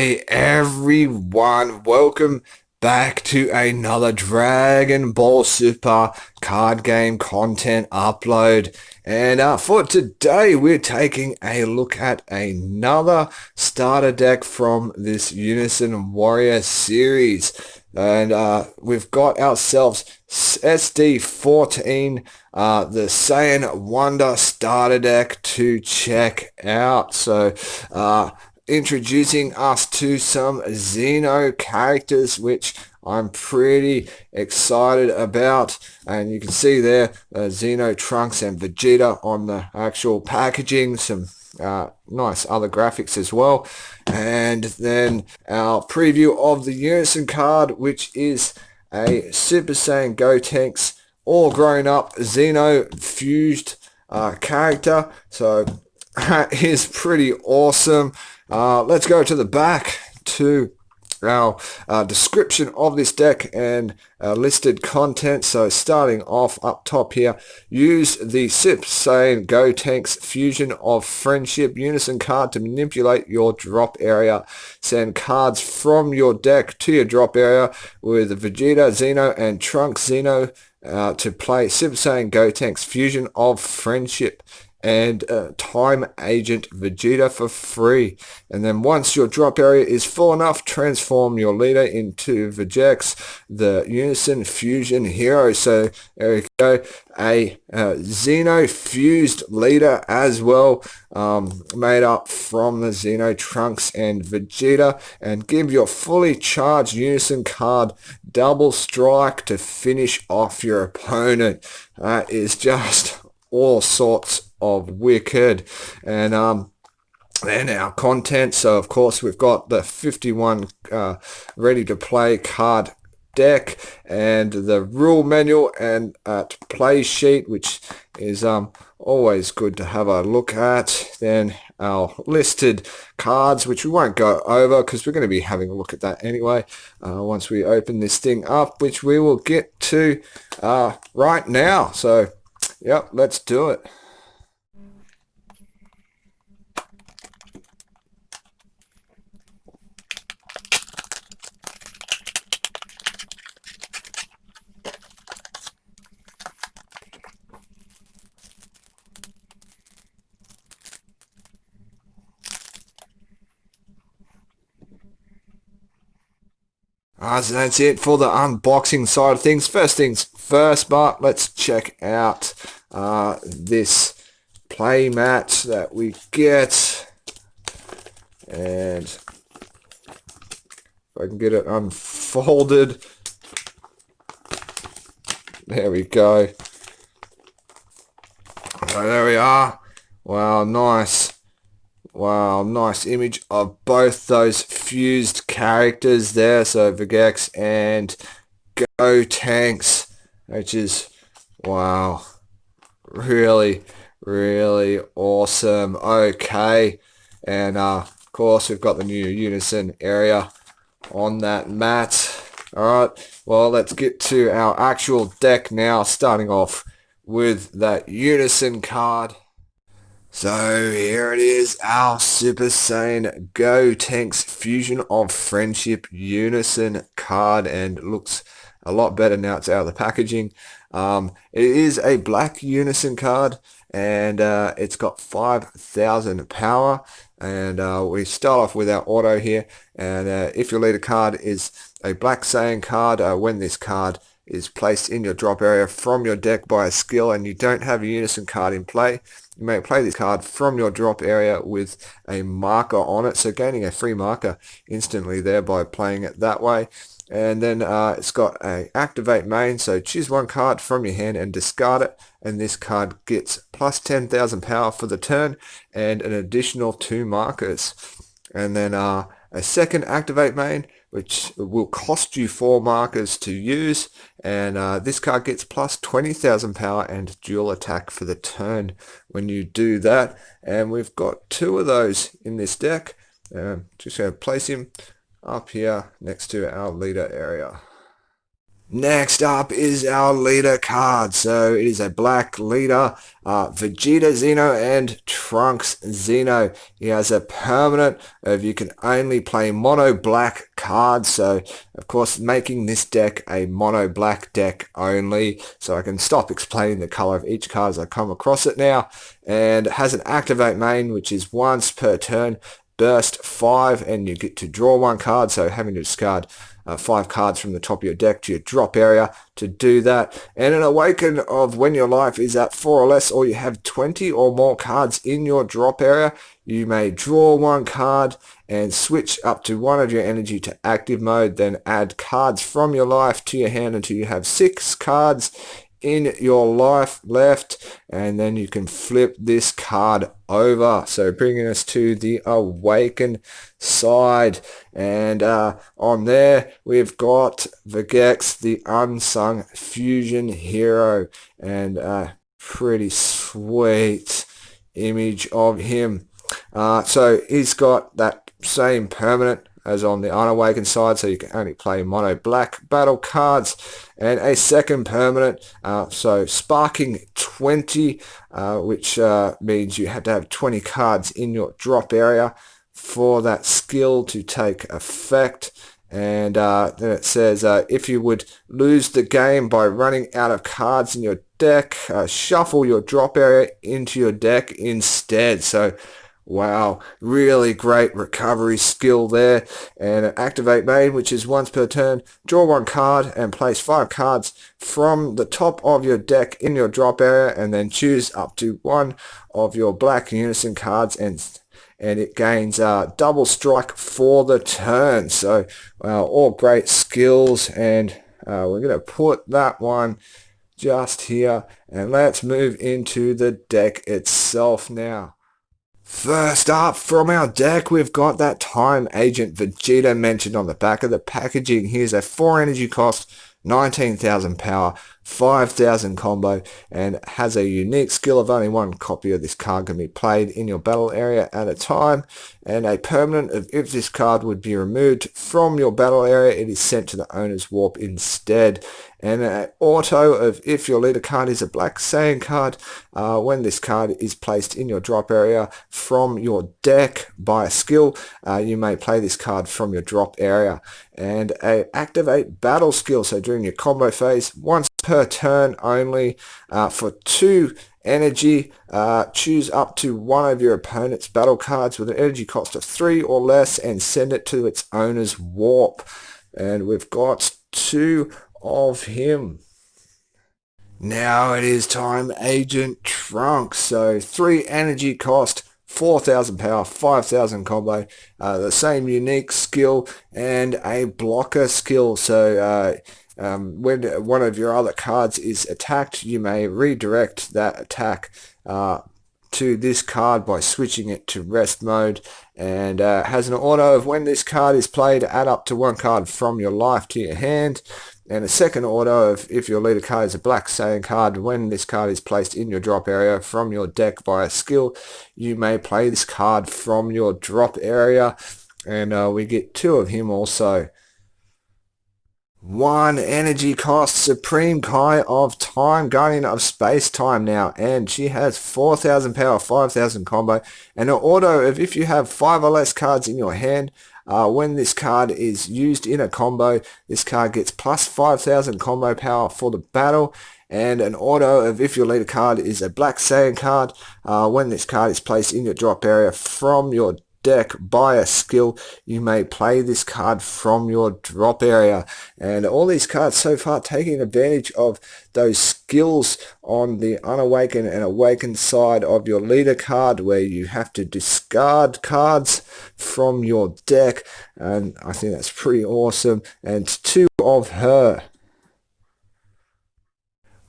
G'day everyone, welcome back to another Dragon Ball Super card game content upload. And for today we're taking a look at another starter deck from this Unison Warrior series. And we've got ourselves SD14, the Saiyan Wonder starter deck to check out. So introducing us to some Xeno characters, which I'm pretty excited about. And you can see there Xeno, Trunks and Vegeta on the actual packaging. Some nice other graphics as well. And then our preview of the Unison card, which is a Super Saiyan Gotenks all grown up Xeno fused character. So that is pretty awesome. Let's go to the back to our description of this deck and listed content. So starting off up top here, use the Super Saiyan Gotenks Fusion of Friendship Unison card to manipulate your drop area. Send cards from your deck to your drop area with Vegeta, Xeno and Trunks Xeno to play Super Saiyan Gotenks Fusion of Friendship and Time Agent Vegeta for free. And then once your drop area is full enough, transform your leader into Vegex, the Unison Fusion hero. So there we go, a Xeno fused leader as well, made up from the Xeno, Trunks and Vegeta. And give your fully charged Unison card double strike to finish off your opponent. That is just all sorts of wicked. And then our content, so of course we've got the 51 ready to play card deck and the rule manual and play sheet, which is always good to have a look at. Then our listed cards, which we won't go over because we're going to be having a look at that anyway once we open this thing up, which we will get to right now. So yep, let's do it. So that's it for the unboxing side of things. First things first, but let's check out this play mat that we get. And if I can get it unfolded. There we go. So there we are. Wow, nice. Wow, nice image of both those fused characters there. So Vegex and Gotenks, which is, wow, really, really awesome. Okay, and of course we've got the new Unison area on that mat. Alright, well, let's get to our actual deck now, starting off with that Unison card. So here it is, our Super Saiyan Gotenks Fusion of Friendship Unison card, and it looks a lot better now it's out of the packaging. It is a black Unison card, and it's got 5,000 power. And we start off with our auto here, and if your leader card is a black Saiyan card, when this card is placed in your drop area from your deck by a skill and you don't have a Unison card in play, you may play this card from your drop area with a marker on it, so gaining a free marker instantly there by playing it that way. And then it's got a activate main, so choose one card from your hand and discard it, and this card gets plus 10,000 power for the turn and an additional 2 markers. And then a second activate main, which will cost you 4 markers to use, and this card gets plus 20,000 power and dual attack for the turn when you do that. And we've got 2 of those in this deck. Just going to place him up here next to our leader area. Next up is our leader card. So it is a black leader, Vegeta Xeno and Trunks Xeno. He has a permanent of you can only play mono black cards. So of course making this deck a mono black deck only. So I can stop explaining the color of each card as I come across it now. And it has an activate main, which is once per turn. Burst 5 and you get to draw one card, so having to discard 5 cards from the top of your deck to your drop area to do that. And an awaken of when your life is at 4 or less, or you have 20 or more cards in your drop area, you may draw one card and switch up to one of your energy to active mode, then add cards from your life to your hand until you have 6 cards in your life left, and then you can flip this card over. So bringing us to the awaken side, and on there we've got Vegex, the unsung fusion hero, and a pretty sweet image of him. So he's got that same permanent as on the unawakened side, so you can only play mono black battle cards, and a second permanent, so sparking 20, which means you have to have 20 cards in your drop area for that skill to take effect. And then it says if you would lose the game by running out of cards in your deck, shuffle your drop area into your deck instead. So wow, really great recovery skill there. And an activate main, which is once per turn, draw one card and place 5 cards from the top of your deck in your drop area, and then choose up to one of your black Unison cards, and it gains double strike for the turn. So all great skills, and we're going to put that one just here, and let's move into the deck itself now. First up from our deck, we've got that Time Agent Vegeta mentioned on the back of the packaging. Here's a 4 energy cost, 19,000 power, 5,000 combo, and has a unique skill of only one copy of this card can be played in your battle area at a time, and a permanent of if this card would be removed from your battle area, it is sent to the owner's warp instead. And an auto of if your leader card is a black Saiyan card, when this card is placed in your drop area from your deck by a skill, you may play this card from your drop area. And a activate battle skill, so during your combo phase, once per turn only, for 2 energy, choose up to one of your opponent's battle cards with an energy cost of 3 or less and send it to its owner's warp. And we've got 2 of him. Now it is Time Agent Trunks, so 3 energy cost, 4,000 power, 5,000 combo, the same unique skill, and a blocker skill. So when one of your other cards is attacked, you may redirect that attack to this card by switching it to rest mode, and has an auto of when this card is played, add up to one card from your life to your hand. And a second auto of if your leader card is a black Saiyan card, when this card is placed in your drop area from your deck by a skill, you may play this card from your drop area. And we get 2 of him also. 1 energy cost, Supreme Kai of Time, Guardian of Space Time now, and she has 4,000 power, 5,000 combo, and an auto of if you have 5 or less cards in your hand, when this card is used in a combo, this card gets plus 5,000 combo power for the battle. And an auto of if your leader card is a black Saiyan card, when this card is placed in your drop area from your deck by a skill, you may play this card from your drop area. And all these cards so far taking advantage of those skills on the unawakened and awakened side of your leader card, where you have to discard cards from your deck, and I think that's pretty awesome. And 2 of her.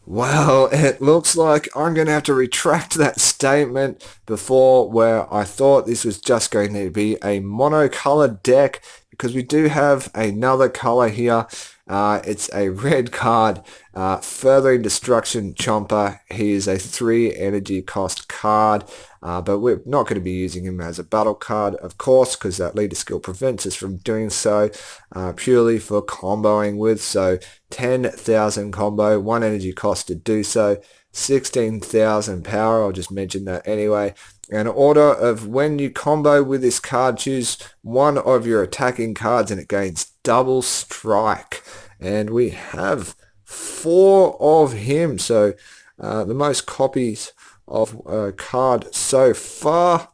Well, it looks like I'm going to have to retract that statement before, where I thought this was just going to be a monocolored deck, because we do have another color here, It's a red card, Furthering Destruction Chomper. He is a 3 energy cost card, but we're not going to be using him as a battle card, of course, because that leader skill prevents us from doing so, purely for comboing with. So 10,000 combo, 1 energy cost to do so, 16,000 power. I'll just mention that anyway. In order of when you combo with this card, choose one of your attacking cards and it gains double strike. And we have 4 of him, so the most copies of a card so far.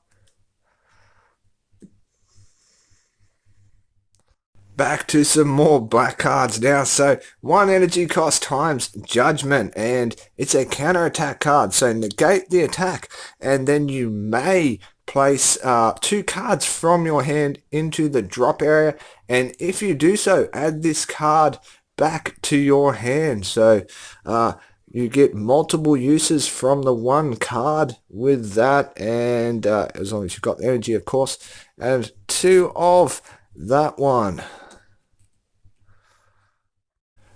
Back to some more black cards now. So 1 energy cost times Judgment, and it's a counter-attack card. So negate the attack, and then you may place 2 cards from your hand into the drop area, and if you do so, add this card back to your hand. So you get multiple uses from the 1 card with that, and as long as you've got the energy, of course, and 2 of that one.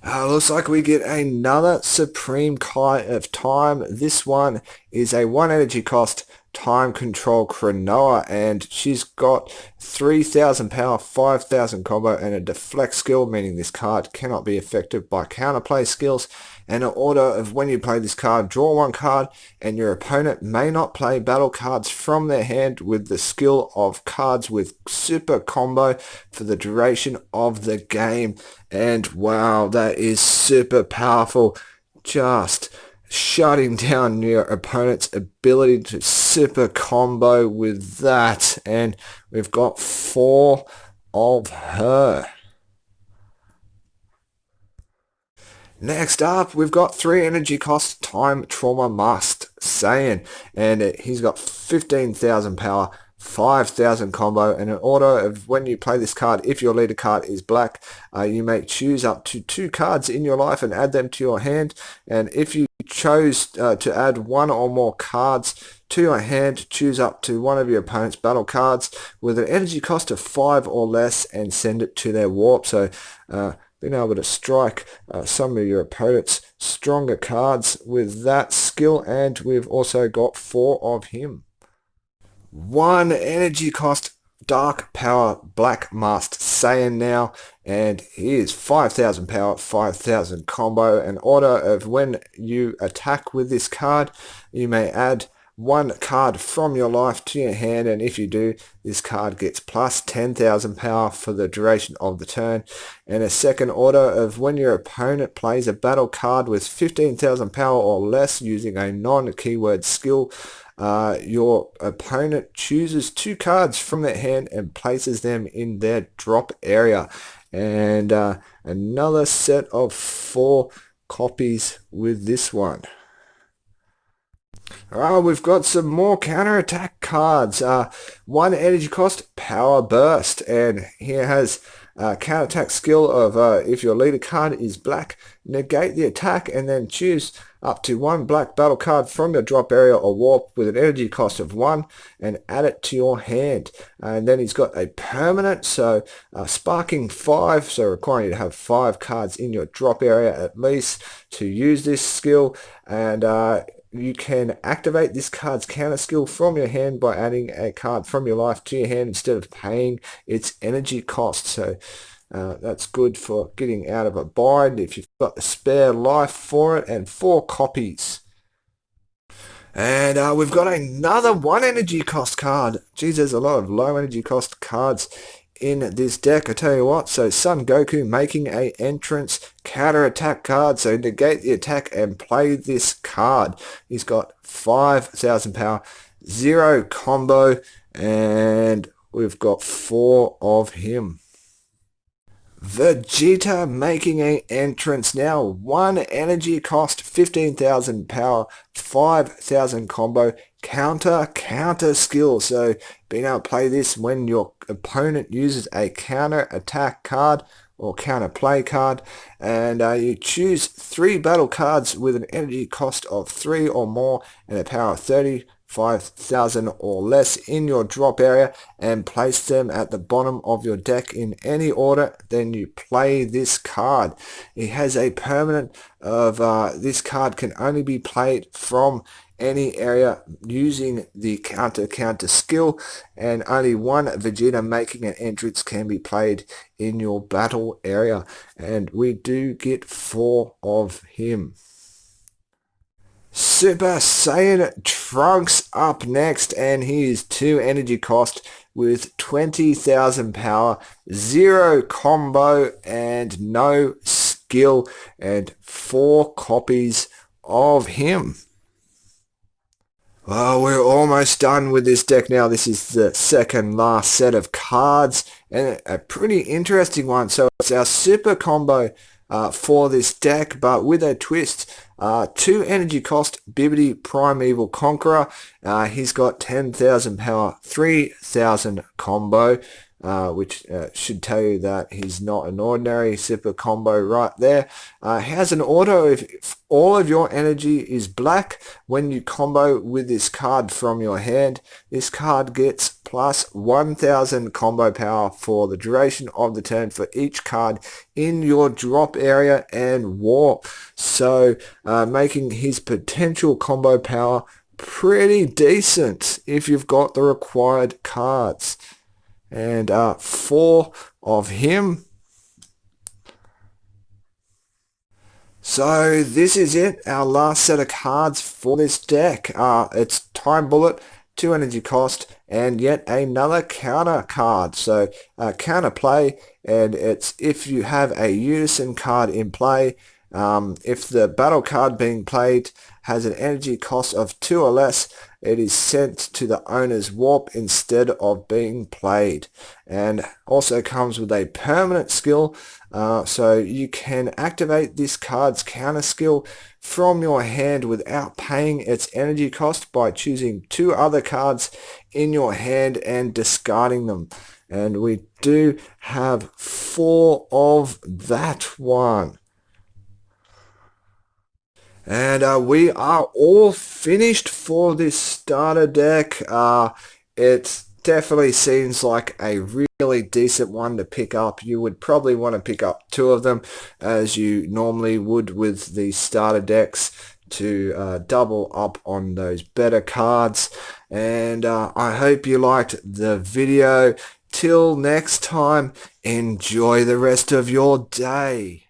Looks like we get another Supreme Kai of Time. This one is a 1 energy cost time control Cronoa, and she's got 3,000 power, 5,000 combo, and a deflect skill, meaning this card cannot be affected by counterplay skills. And in order of when you play this card, draw 1 card, and your opponent may not play battle cards from their hand with the skill of cards with super combo for the duration of the game. And wow, that is super powerful. Just shutting down your opponent's ability to super combo with that. And we've got 4 of her. Next up, we've got 3 energy cost time trauma must Saiyan, and he's got 15,000 power, 5,000 combo, and in order of when you play this card, if your leader card is black, you may choose up to 2 cards in your life and add them to your hand. And if you chose to add 1 or more cards to your hand, choose up to one of your opponent's battle cards with an energy cost of 5 or less and send it to their warp. So being able to strike some of your opponent's stronger cards with that skill, and we've also got 4 of him. 1 energy cost Dark Power Black Masked Saiyan now, and he is 5,000 power, 5,000 combo. In order of when you attack with this card, you may add 1 card from your life to your hand, and if you do, this card gets plus 10,000 power for the duration of the turn. And a second order of when your opponent plays a battle card with 15,000 power or less using a non-keyword skill, your opponent chooses 2 cards from their hand and places them in their drop area. And another set of 4 copies with this one. Alright, we've got some more counter-attack cards. 1 energy cost, Power Burst, and here has counter-attack skill of if your leader card is black, negate the attack and then choose up to 1 black battle card from your drop area or warp with an energy cost of 1 and add it to your hand. And then he's got a permanent, so sparking 5, so requiring you to have 5 cards in your drop area at least to use this skill. And you can activate this card's counter skill from your hand by adding a card from your life to your hand instead of paying its energy cost. So that's good for getting out of a bind if you've got the spare life for it, and 4 copies. And we've got another 1 energy cost card. Geez, there's a lot of low energy cost cards in this deck, I tell you what. So Son Goku making a entrance, counter attack card, so negate the attack and play this card. He's got 5,000 power, 0 combo, and we've got 4 of him. Vegeta making an entrance now. 1 energy cost, 15,000 power, 5,000 combo, counter skill. So being able to play this when your opponent uses a counter attack card or counter play card, and you choose 3 battle cards with an energy cost of 3 or more and a power of 30 5,000 or less in your drop area and place them at the bottom of your deck in any order, then you play this card. It has a permanent of this card can only be played from any area using the counter skill, and only one Vegeta making an entrance can be played in your battle area, and we do get 4 of him. Super Saiyan Trunks up next, and he is 2 energy cost with 20,000 power, 0 combo and no skill, and 4 copies of him. Well, we're almost done with this deck now. This is the second last set of cards, and a pretty interesting one. So it's our super combo for this deck, but with a twist. 2 energy cost, Bibbidi Primeval Conqueror. He's got 10,000 power, 3,000 combo, which should tell you that he's not an ordinary super combo right there. He has an auto if all of your energy is black when you combo with this card from your hand. This card gets plus 1,000 combo power for the duration of the turn for each card in your drop area and warp. So making his potential combo power pretty decent if you've got the required cards. And 4 of him. So this is it, our last set of cards for this deck. It's Time Bullet, 2 energy cost, and yet another counter card. So counter play, and it's if you have a Unison card in play, if the battle card being played has an energy cost of 2 or less, it is sent to the owner's warp instead of being played. And also comes with a permanent skill, so you can activate this card's counter skill from your hand without paying its energy cost by choosing 2 other cards in your hand and discarding them. And we do have 4 of that one. And we are all finished for this starter deck. It definitely seems like a really decent one to pick up. You would probably want to pick up 2 of them as you normally would with the starter decks to double up on those better cards. And I hope you liked the video. Till next time, enjoy the rest of your day.